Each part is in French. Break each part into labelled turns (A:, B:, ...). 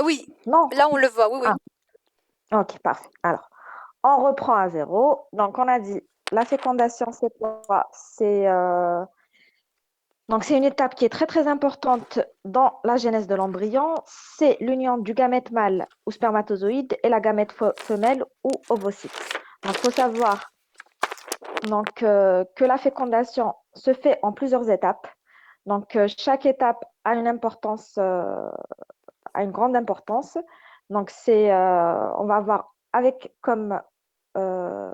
A: Oui,
B: Non?
A: là on le voit, oui,
B: Ah,
A: oui.
B: ok, parfait. Alors, on reprend à zéro. Donc, on a dit la fécondation, c'est quoi? C'est une étape qui est très très importante dans la genèse de l'embryon. C'est l'union du gamète mâle ou spermatozoïde et la gamète femelle ou ovocyte. Donc, il faut savoir que la fécondation se fait en plusieurs étapes. Chaque étape a une importance, a une grande importance. On va avoir avec comme euh,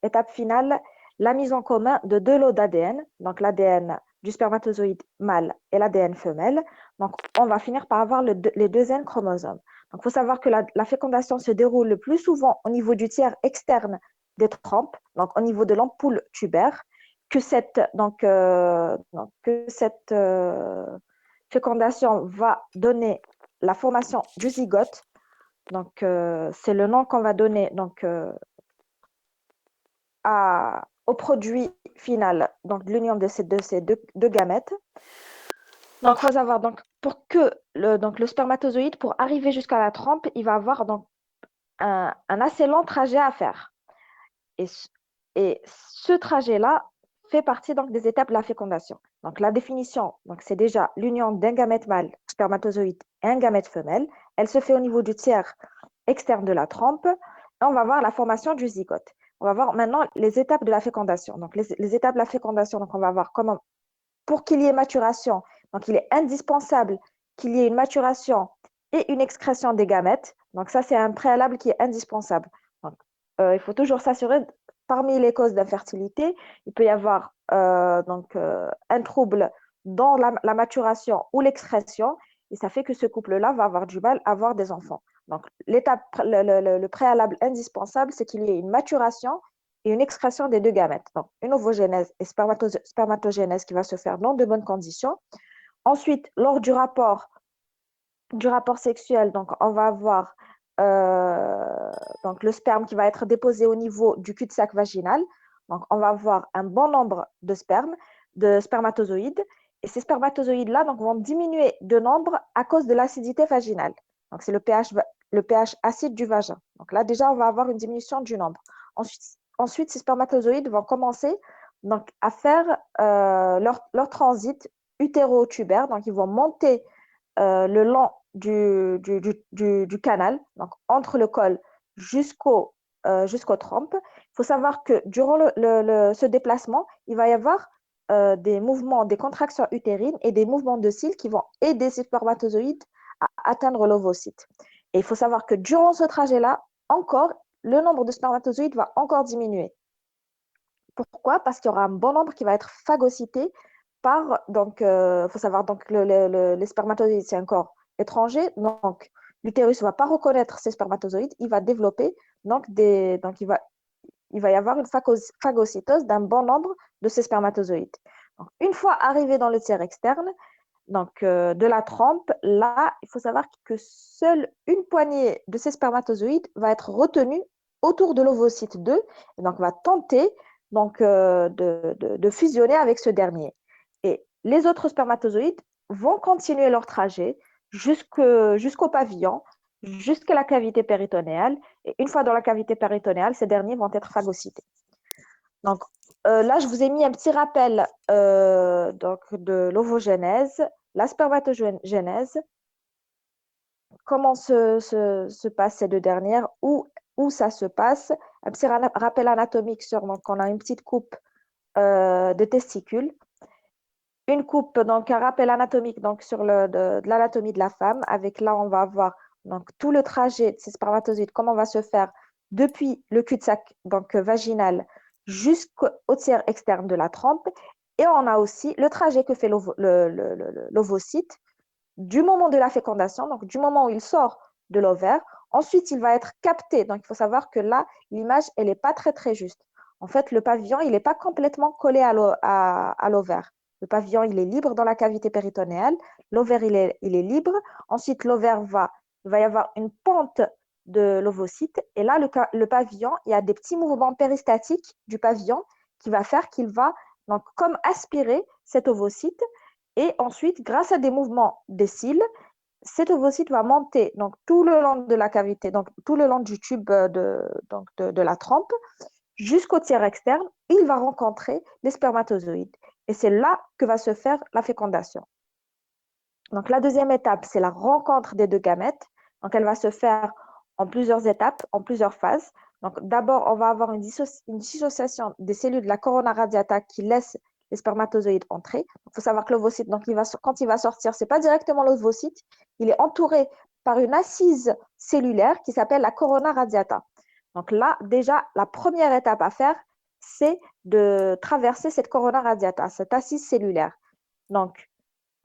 B: étape finale la mise en commun de deux lots d'ADN, donc l'ADN du spermatozoïde mâle et l'ADN femelle. Donc, on va finir par avoir les deux N chromosomes. Donc, il faut savoir que la fécondation se déroule le plus souvent au niveau du tiers externe des trompes, donc au niveau de l'ampoule tubaire, que cette fécondation va donner la formation du zygote. C'est le nom qu'on va donner au produit final, donc l'union de ces deux gamètes. Donc, il faut savoir, pour que le spermatozoïde, pour arriver jusqu'à la trompe, il va avoir un assez long trajet à faire. Et, et ce trajet-là fait partie des étapes de la fécondation. Donc, la définition, c'est déjà l'union d'un gamète mâle, spermatozoïde, et un gamète femelle. Elle se fait au niveau du tiers externe de la trompe. Et on va voir la formation du zygote. On va voir maintenant les étapes de la fécondation. Donc, les étapes de la fécondation, on va voir comment, pour qu'il y ait maturation, il est indispensable qu'il y ait une maturation et une excrétion des gamètes. Donc, ça, c'est un préalable qui est indispensable. Donc, il faut toujours s'assurer, parmi les causes d'infertilité, il peut y avoir un trouble dans la maturation ou l'excrétion, et ça fait que ce couple-là va avoir du mal à avoir des enfants. Donc, le préalable indispensable, c'est qu'il y ait une maturation et une excrétion des deux gamètes. Donc, une ovogénèse et spermatogénèse qui va se faire dans de bonnes conditions. Ensuite, lors du rapport sexuel, on va avoir le sperme qui va être déposé au niveau du cul-de-sac vaginal. Donc, on va avoir un bon nombre de spermatozoïdes. Et ces spermatozoïdes-là vont diminuer de nombre à cause de l'acidité vaginale. Donc, c'est le pH acide du vagin. Donc là, déjà, on va avoir une diminution du nombre. Ensuite ces spermatozoïdes vont commencer à faire leur transit utéro-tubaire. Donc, ils vont monter le long du canal, donc entre le col jusqu'aux trompes. Il faut savoir que durant ce déplacement, il va y avoir des mouvements, des contractions utérines et des mouvements de cils qui vont aider ces spermatozoïdes à atteindre l'ovocyte. Et il faut savoir que durant ce trajet-là, encore, le nombre de spermatozoïdes va encore diminuer. Pourquoi? Parce qu'il y aura un bon nombre qui va être phagocyté par, faut savoir, les spermatozoïdes, c'est un corps étranger, donc l'utérus ne va pas reconnaître ces spermatozoïdes, il va développer, il va y avoir une phagocytose d'un bon nombre de ces spermatozoïdes. Donc, une fois arrivé dans le tiers externe, de la trompe, là, il faut savoir que seule une poignée de ces spermatozoïdes va être retenue autour de l'ovocyte 2, et donc va tenter de fusionner avec ce dernier. Et les autres spermatozoïdes vont continuer leur trajet jusqu'au pavillon, jusqu'à la cavité péritonéale. Et une fois dans la cavité péritonéale, ces derniers vont être phagocytés. Donc, là, je vous ai mis un petit rappel de l'ovogénèse, la spermatogénèse, comment se passent ces deux dernières, où ça se passe. Un petit rappel anatomique sur, donc, on a une petite coupe de testicules, une coupe, donc un rappel anatomique sur de l'anatomie de la femme, avec là, on va avoir tout le trajet de ces spermatozoïdes, comment on va se faire depuis le cul-de-sac vaginal jusqu'au tiers externe de la trompe. Et on a aussi le trajet que fait l'ovocyte du moment de la fécondation, donc du moment où il sort de l'ovaire. Ensuite, il va être capté. Donc, il faut savoir que là, l'image, elle n'est pas très, très juste. En fait, le pavillon, il n'est pas complètement collé à l'ovaire. Le pavillon, il est libre dans la cavité péritonéale. L'ovaire, il est libre. Ensuite, il va y avoir une pente de l'ovocyte. Et là, le pavillon, il y a des petits mouvements péristatiques du pavillon qui va faire qu'il va, comme aspirer cet ovocyte. Et ensuite, grâce à des mouvements des cils, cet ovocyte va monter donc, tout le long de la cavité, donc tout le long du tube de la trompe, jusqu'au tiers externe. Il va rencontrer les spermatozoïdes. Et c'est là que va se faire la fécondation. Donc, la deuxième étape, c'est la rencontre des deux gamètes. Donc, elle va se faire en plusieurs étapes, en plusieurs phases. Donc, d'abord, on va avoir une dissociation des cellules de la corona radiata qui laissent les spermatozoïdes entrer. Il faut savoir que l'ovocyte, donc, quand il va sortir, ce n'est pas directement l'ovocyte, il est entouré par une assise cellulaire qui s'appelle la corona radiata. Donc là, déjà, la première étape à faire, c'est de traverser cette corona radiata, cette assise cellulaire. Donc,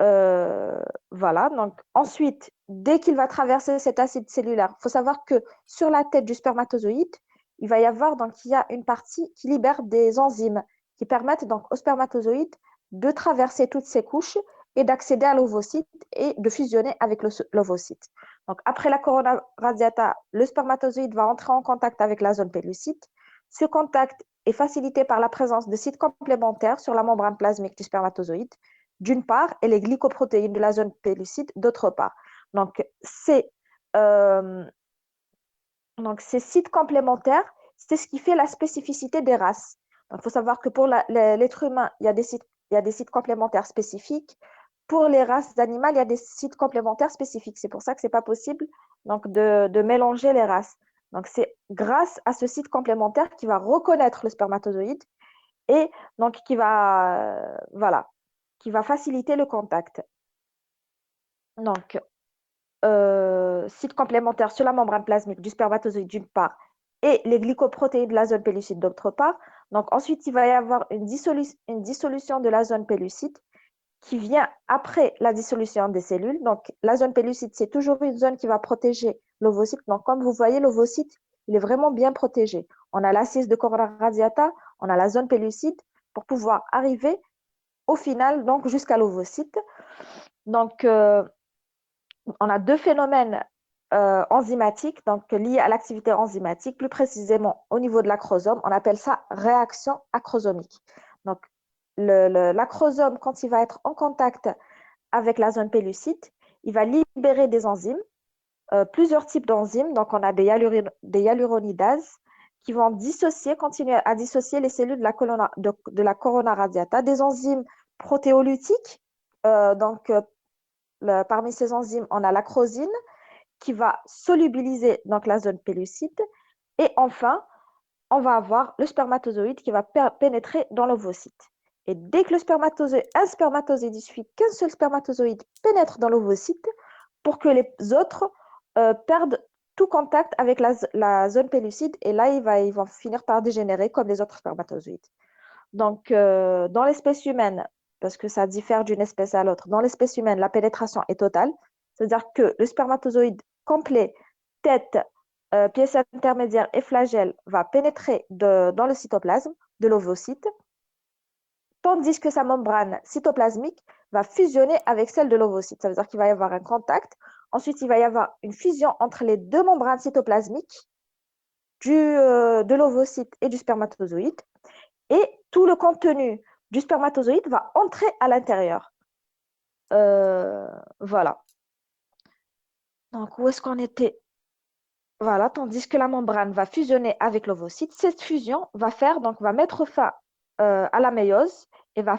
B: euh, voilà. Donc, ensuite, dès qu'il va traverser cet acide cellulaire, il faut savoir que sur la tête du spermatozoïde, il va y avoir, donc, il y a une partie qui libère des enzymes qui permettent donc au spermatozoïde de traverser toutes ces couches et d'accéder à l'ovocyte et de fusionner avec l'ovocyte. Donc, après la corona radiata, le spermatozoïde va entrer en contact avec la zone pellucide. Ce contact est facilité par la présence de sites complémentaires sur la membrane plasmique du spermatozoïde d'une part, et les glycoprotéines de la zone pellucide d'autre part. Donc, euh, ces sites complémentaires, c'est ce qui fait la spécificité des races. Il faut savoir que pour l'être humain, il y a des sites complémentaires spécifiques. Pour les races animales, il y a des sites complémentaires spécifiques. C'est pour ça que ce n'est pas possible donc, de mélanger les races. Donc, c'est grâce à ce site complémentaire qui va reconnaître le spermatozoïde et donc voilà, qui va faciliter le contact. Donc, site complémentaire sur la membrane plasmique du spermatozoïde d'une part et les glycoprotéines de la zone pellucide d'autre part. Donc, ensuite, il va y avoir une dissolution de la zone pellucide qui vient après la dissolution des cellules. Donc, la zone pellucide, c'est toujours une zone qui va protéger l'ovocyte. Donc, comme vous voyez, l'ovocyte, il est vraiment bien protégé. On a l'assise de corona radiata, on a la zone pellucide pour pouvoir arriver au final, donc jusqu'à l'ovocyte. Donc, on a deux phénomènes enzymatiques, donc liés à l'activité enzymatique, plus précisément au niveau de l'acrosome. On appelle ça réaction acrosomique. Donc, l'acrosome, quand il va être en contact avec la zone pellucide, il va libérer des enzymes, plusieurs types d'enzymes. Donc, on a des hyaluronidases qui vont continuer à dissocier les cellules de la corona radiata, des enzymes protéolytiques. Parmi ces enzymes, on a l'acrosine qui va solubiliser donc, la zone pellucide. Et enfin, on va avoir le spermatozoïde qui va pénétrer dans l'ovocyte. Et dès que un spermatozoïde, il suffit qu'un seul spermatozoïde pénètre dans l'ovocyte pour que les autres perdent tout contact avec la zone pellucide. Et là, ils vont finir par dégénérer comme les autres spermatozoïdes. Donc, dans l'espèce humaine, parce que ça diffère d'une espèce à l'autre, dans l'espèce humaine, la pénétration est totale. C'est-à-dire que le spermatozoïde complet, tête, pièce intermédiaire et flagelle va pénétrer dans le cytoplasme de l'ovocyte, tandis que sa membrane cytoplasmique va fusionner avec celle de l'ovocyte. Ça veut dire qu'il va y avoir un contact. Ensuite, il va y avoir une fusion entre les deux membranes cytoplasmiques de l'ovocyte et du spermatozoïde. Et tout le contenu du spermatozoïde va entrer à l'intérieur. Voilà. Donc, où est-ce qu'on était? Voilà, tandis que la membrane va fusionner avec l'ovocyte. Cette fusion va mettre fin à la méiose et va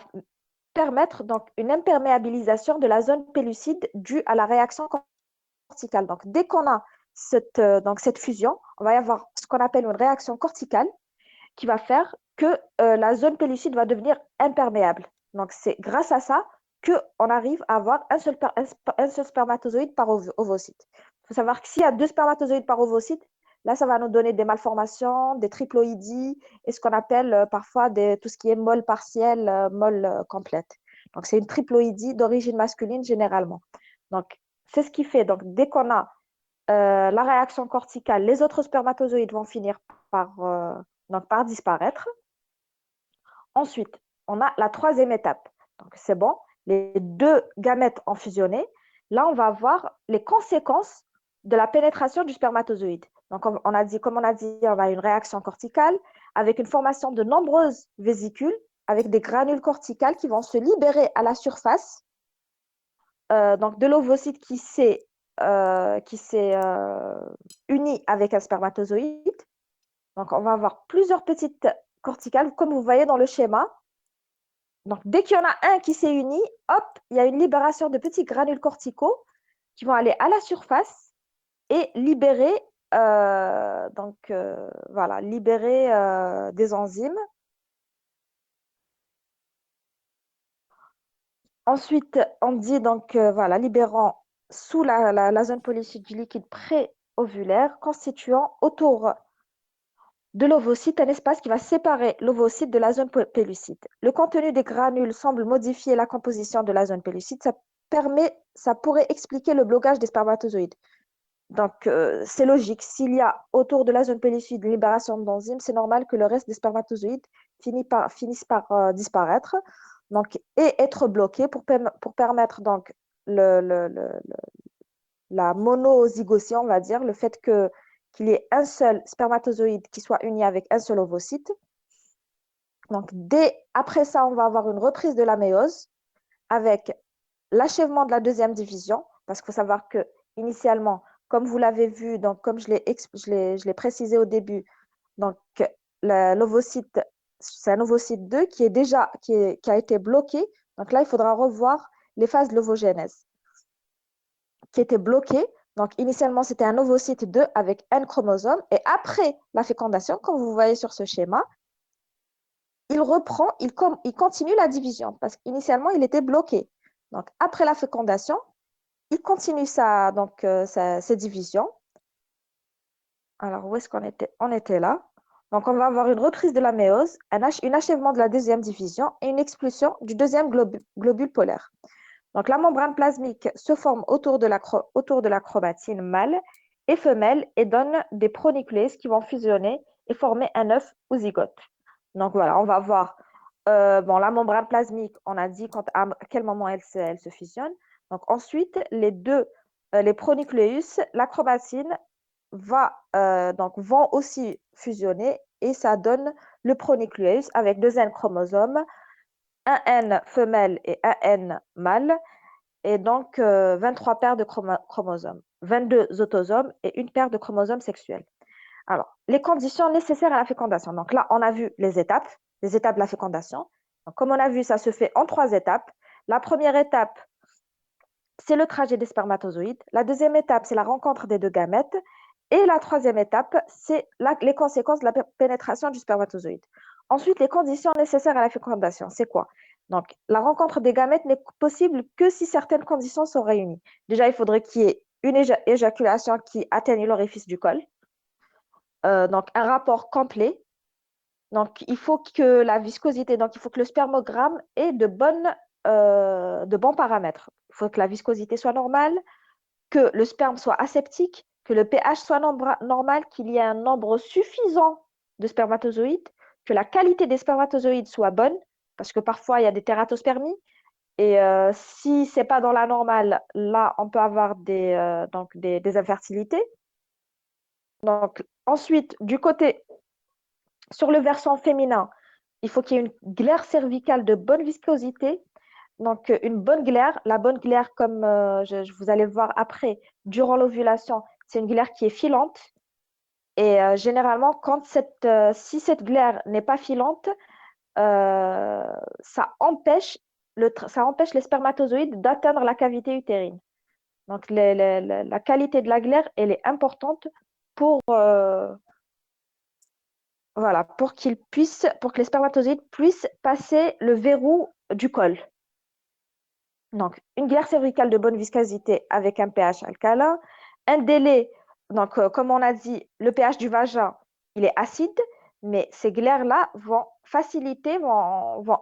B: permettre donc une imperméabilisation de la zone pellucide due à la réaction corticale. Donc, dès qu'on a cette fusion, on va y avoir ce qu'on appelle une réaction corticale qui va faire que la zone pellucide va devenir imperméable. Donc, c'est grâce à ça qu'on arrive à avoir un seul spermatozoïde par ovocyte. Il faut savoir que s'il y a deux spermatozoïdes par ovocyte, là, ça va nous donner des malformations, des triploïdies et ce qu'on appelle parfois tout ce qui est molle partielle, molle complète. Donc, c'est une triploïdie d'origine masculine généralement. Donc, c'est ce qui fait, donc, dès qu'on a la réaction corticale, les autres spermatozoïdes vont finir par disparaître. Ensuite, on a la troisième étape. Donc, c'est bon, les deux gamètes ont fusionné. Là, on va voir les conséquences de la pénétration du spermatozoïde. Donc, comme on a dit, on a une réaction corticale avec une formation de nombreuses vésicules avec des granules corticales qui vont se libérer à la surface donc de l'ovocyte qui s'est uni avec un spermatozoïde. Donc, on va avoir plusieurs petites corticales, comme vous voyez dans le schéma. Donc, dès qu'il y en a un qui s'est uni, hop, il y a une libération de petits granules corticaux qui vont aller à la surface et libérer, voilà, libérer des enzymes. Ensuite, on dit donc, voilà, libérant sous la zone polycystique du liquide pré-ovulaire, constituant autour de l'ovocyte un espace qui va séparer l'ovocyte de la zone pellucide. Le contenu des granules semble modifier la composition de la zone pellucide. Ça pourrait expliquer le blocage des spermatozoïdes. Donc, c'est logique. S'il y a autour de la zone pellucide une libération d'enzymes, c'est normal que le reste des spermatozoïdes finissent par disparaître donc, et être bloqués pour permettre donc, la monozygosie, on va dire, le fait qu'il y ait un seul spermatozoïde qui soit uni avec un seul ovocyte. Donc, après ça, on va avoir une reprise de la méiose avec l'achèvement de la deuxième division, parce qu'il faut savoir que initialement, comme vous l'avez vu, donc comme je l'ai précisé au début, donc l'ovocyte, c'est un ovocyte 2 qui a été bloqué. Donc là, il faudra revoir les phases de l'ovogénèse qui étaient bloquées. Donc initialement, c'était un ovocyte 2 avec un chromosome. Et après la fécondation, comme vous voyez sur ce schéma, il continue la division parce qu'initialement, il était bloqué. Donc après la fécondation, il continue sa division. Alors, où est-ce qu'on était? On était là. Donc, on va avoir une reprise de la méiose, un achèvement de la deuxième division et une expulsion du deuxième globule polaire. Donc, la membrane plasmique se forme autour de la chromatine mâle et femelle et donne des pronucléases qui vont fusionner et former un œuf ou zygote. Donc, voilà, on va voir la membrane plasmique, on a dit à quel moment elle se fusionne. Donc, ensuite, les pronucléus, la chromatine vont aussi fusionner et ça donne le pronucléus avec deux N chromosomes, un N femelle et un N mâle, et donc 23 paires de chromosomes, 22 autosomes et une paire de chromosomes sexuels. Alors, les conditions nécessaires à la fécondation. Donc là, on a vu les étapes de la fécondation. Donc, comme on a vu, ça se fait en 3 étapes. La première étape, c'est le trajet des spermatozoïdes. La deuxième étape, c'est la rencontre des deux gamètes. Et la troisième étape, c'est les conséquences de la pénétration du spermatozoïde. Ensuite, les conditions nécessaires à la fécondation, c'est quoi? Donc, la rencontre des gamètes n'est possible que si certaines conditions sont réunies. Déjà, il faudrait qu'il y ait une éjaculation qui atteigne l'orifice du col. Donc, un rapport complet. Donc, il faut que la viscosité, donc il faut que le spermogramme ait de bons paramètres. Il faut que la viscosité soit normale, que le sperme soit aseptique, que le pH soit normal, qu'il y ait un nombre suffisant de spermatozoïdes, que la qualité des spermatozoïdes soit bonne, parce que parfois il y a des tératospermies, et si ce n'est pas dans la normale, là on peut avoir des infertilités. Donc, ensuite, sur le versant féminin, il faut qu'il y ait une glaire cervicale de bonne viscosité. Donc, une bonne glaire, la bonne glaire, comme vous allez voir après, durant l'ovulation, c'est une glaire qui est filante. Et généralement, si cette glaire n'est pas filante, ça empêche les spermatozoïdes d'atteindre la cavité utérine. Donc, la qualité de la glaire, elle est importante pour, voilà, pour que les spermatozoïdes puissent passer le verrou du col. Donc, une glaire cervicale de bonne viscosité avec un pH alcalin. Un délai, donc comme on a dit, le pH du vagin, il est acide, mais ces glaires-là vont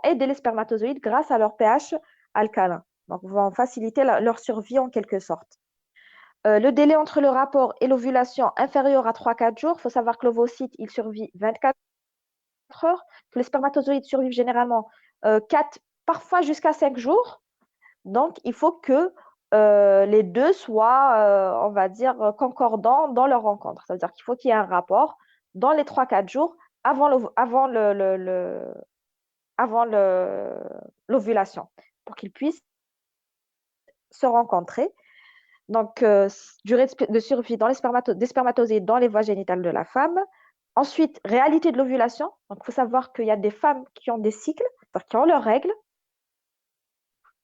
B: aider les spermatozoïdes grâce à leur pH alcalin. Donc, vont faciliter leur survie en quelque sorte. Le délai entre le rapport et l'ovulation inférieur à 3-4 jours, il faut savoir que l'ovocyte, il survit 24 heures, que les spermatozoïdes survivent généralement 4, parfois jusqu'à 5 jours. Donc, il faut que les deux soient, on va dire, concordants dans leur rencontre. C'est-à-dire qu'il faut qu'il y ait un rapport dans les 3-4 jours avant l'ovulation pour qu'ils puissent se rencontrer. Donc, durée de survie dans des spermatozoïdes dans les voies génitales de la femme. Ensuite, réalité de l'ovulation. Donc, il faut savoir qu'il y a des femmes qui ont des cycles, c'est-à-dire qui ont leurs règles,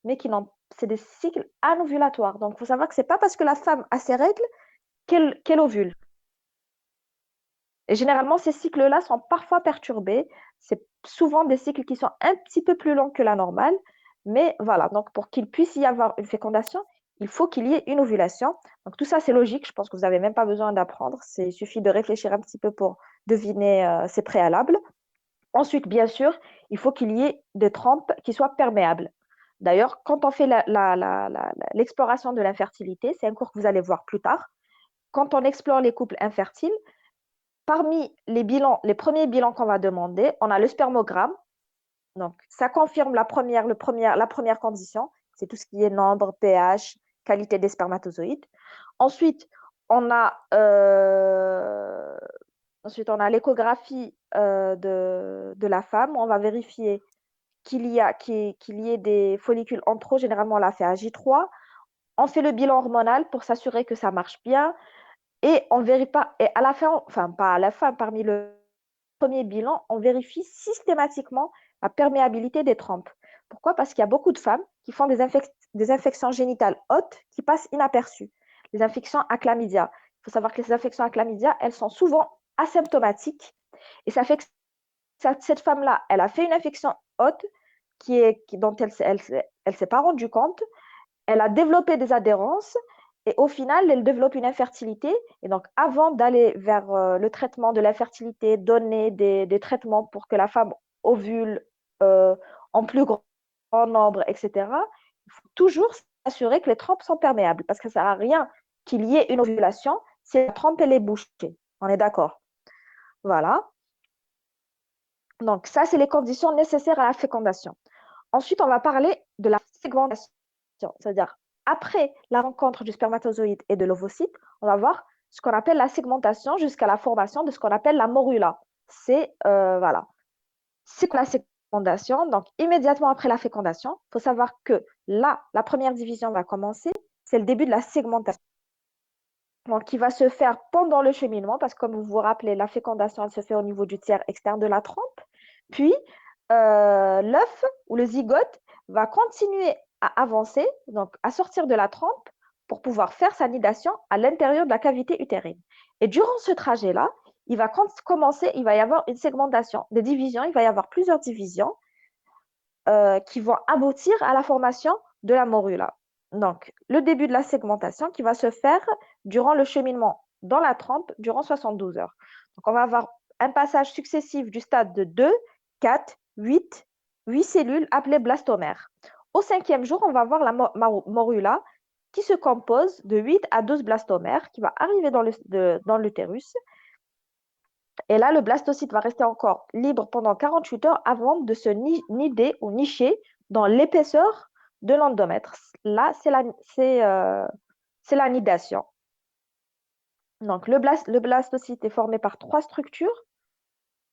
B: mais qui n'ont, c'est des cycles anovulatoires. Donc, il faut savoir que c'est pas parce que la femme a ses règles qu'elle ovule. Et généralement, ces cycles-là sont parfois perturbés. C'est souvent des cycles qui sont un petit peu plus longs que la normale. Mais voilà, donc pour qu'il puisse y avoir une fécondation, il faut qu'il y ait une ovulation. Donc tout ça, c'est logique. Je pense que vous n'avez même pas besoin d'apprendre. Il suffit de réfléchir un petit peu pour deviner ces préalables. Ensuite, bien sûr, il faut qu'il y ait des trompes qui soient perméables. D'ailleurs, quand on fait l'exploration de l'infertilité, c'est un cours que vous allez voir plus tard. Quand on explore les couples infertiles, parmi les bilans, les premiers bilans qu'on va demander, on a le spermogramme. Donc, ça confirme la première condition. C'est tout ce qui est nombre, pH, qualité des spermatozoïdes. Ensuite, on a, euh, ensuite, on a l'échographie de la femme. On va vérifier qu'il y ait des follicules en trop. Généralement, on l'a fait à J3. On fait le bilan hormonal pour s'assurer que ça marche bien. Et on vérifie pas, et à la fin, enfin pas à la fin, parmi le premier bilan, on vérifie systématiquement la perméabilité des trompes. Pourquoi? Parce qu'il y a beaucoup de femmes qui font des infections génitales hautes qui passent inaperçues. Les infections à chlamydia. Il faut savoir que les infections à chlamydia, elles sont souvent asymptomatiques. Et ça fait que cette femme-là, elle a fait une infection haute dont elle s'est pas rendue compte. Elle a développé des adhérences et au final, elle développe une infertilité. Et donc, avant d'aller vers le traitement de l'infertilité, donner des traitements pour que la femme ovule euh, en plus grand nombre, etc., il faut toujours s'assurer que les trompes sont perméables parce que ça ne sert à rien qu'il y ait une ovulation si la trompe elle est bouchée. On est d'accord? Voilà. Donc, ça, c'est les conditions nécessaires à la fécondation. Ensuite, on va parler de la segmentation, c'est-à-dire après la rencontre du spermatozoïde et de l'ovocyte, on va voir ce qu'on appelle la segmentation jusqu'à la formation de ce qu'on appelle la morula. Voilà, c'est la fécondation. Donc, immédiatement après la fécondation, il faut savoir que là, la première division va commencer, c'est le début de la segmentation. Donc, qui va se faire pendant le cheminement, parce que comme vous vous rappelez, la fécondation, elle se fait au niveau du tiers externe de la trompe. Puis, l'œuf ou le zygote va continuer à avancer, donc à sortir de la trompe pour pouvoir faire sa nidation à l'intérieur de la cavité utérine. Et durant ce trajet-là, il va y avoir une segmentation, des divisions, il va y avoir plusieurs divisions qui vont aboutir à la formation de la morula. Donc, le début de la segmentation qui va se faire durant le cheminement dans la trempe durant 72 heures. Donc, on va avoir un passage successif du stade de 2, 4, 8 cellules appelées blastomères. Au cinquième jour, on va avoir la morula qui se compose de 8 à 12 blastomères qui va arriver dans l'utérus. Et là, le blastocyte va rester encore libre pendant 48 heures avant de se nider ou nicher dans l'épaisseur de l'endomètre. Là, c'est la nidation. Donc, le blastocyte est formé par trois structures,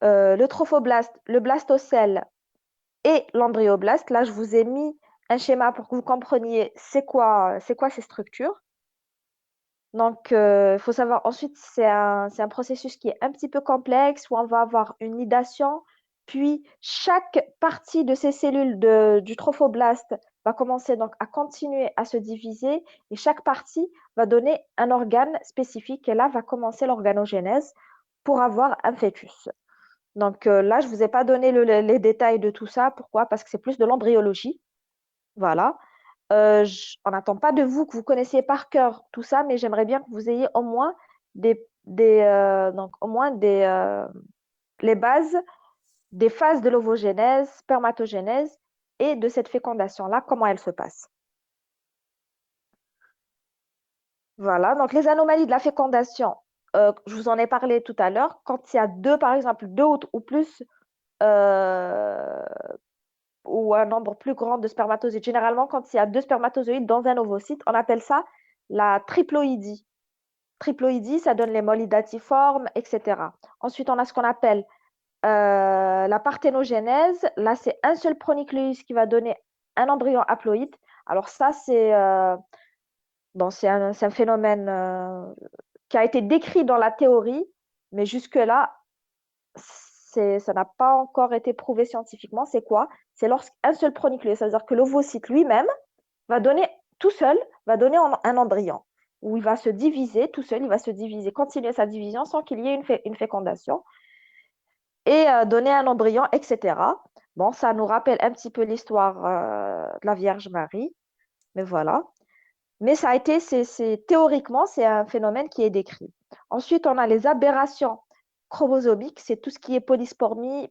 B: le trophoblaste, le blastocelle et l'embryoblast. Là, je vous ai mis un schéma pour que vous compreniez c'est quoi ces structures. Donc, il faut savoir, ensuite, c'est un processus qui est un petit peu complexe où on va avoir une nidation, puis chaque partie de ces cellules du trophoblaste va commencer donc à continuer à se diviser et chaque partie va donner un organe spécifique et là va commencer l'organogénèse pour avoir un fœtus. Donc là, je ne vous ai pas donné les détails de tout ça. Pourquoi? Parce que c'est plus de l'embryologie. Voilà. On n'attend pas de vous que vous connaissiez par cœur tout ça, mais j'aimerais bien que vous ayez au moins donc au moins les bases des phases de l'ovogénèse, spermatogénèse et de cette fécondation-là, comment elle se passe. Voilà, donc les anomalies de la fécondation, je vous en ai parlé tout à l'heure. Quand il y a deux, par exemple, deux ou plus, euh, ou un nombre plus grand de spermatozoïdes, généralement, quand il y a deux spermatozoïdes dans un ovocyte, on appelle ça la triploïdie. Triploïdie, ça donne les molidatiformes, etc. Ensuite, on a ce qu'on appelle la parthénogénèse. Là, c'est un seul pronucléus qui va donner un embryon haploïde. Alors ça, Bon, c'est un phénomène qui a été décrit dans la théorie, mais jusque-là, ça n'a pas encore été prouvé scientifiquement. C'est quoi? C'est lorsqu'un seul pronucléé, c'est-à-dire que l'ovocyte lui-même va donner tout seul, va donner un embryon, où il va se diviser tout seul, il va se diviser, continuer sa division sans qu'il y ait une fécondation, et donner un embryon, etc. Bon, ça nous rappelle un petit peu l'histoire de la Vierge Marie, mais voilà. Mais ça a été, théoriquement, c'est un phénomène qui est décrit. Ensuite, on a les aberrations chromosomiques, c'est tout ce qui est polyspermie,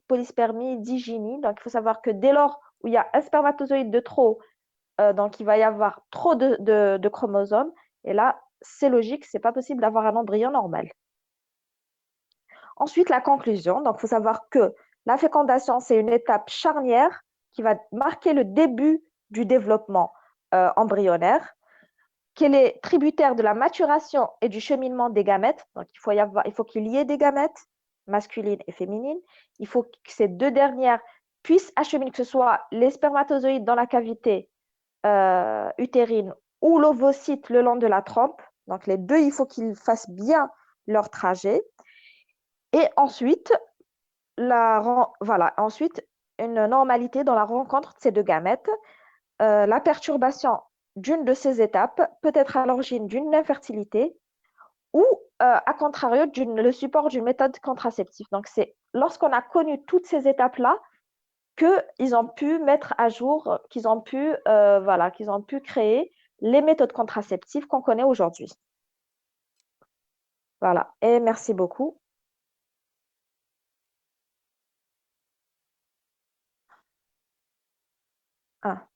B: dygynie. Donc, il faut savoir que dès lors où il y a un spermatozoïde de trop, donc il va y avoir trop de chromosomes. Et là, c'est logique, c'est pas possible d'avoir un embryon normal. Ensuite, la conclusion. Donc, il faut savoir que la fécondation, c'est une étape charnière qui va marquer le début du développement embryonnaire, qu'elle est tributaire de la maturation et du cheminement des gamètes. Donc, il faut qu'il y ait des gamètes masculines et féminines. Il faut que ces deux dernières puissent acheminer, que ce soit les spermatozoïdes dans la cavité utérine ou l'ovocyte le long de la trompe. Donc, les deux, il faut qu'ils fassent bien leur trajet. Et ensuite, voilà, ensuite, une normalité dans la rencontre de ces deux gamètes. La perturbation d'une de ces étapes peut être à l'origine d'une infertilité ou, à contrario, le support d'une méthode contraceptive. Donc, c'est lorsqu'on a connu toutes ces étapes-là qu'ils ont pu mettre à jour, voilà, qu'ils ont pu créer les méthodes contraceptives qu'on connaît aujourd'hui. Voilà, et merci beaucoup. Ah.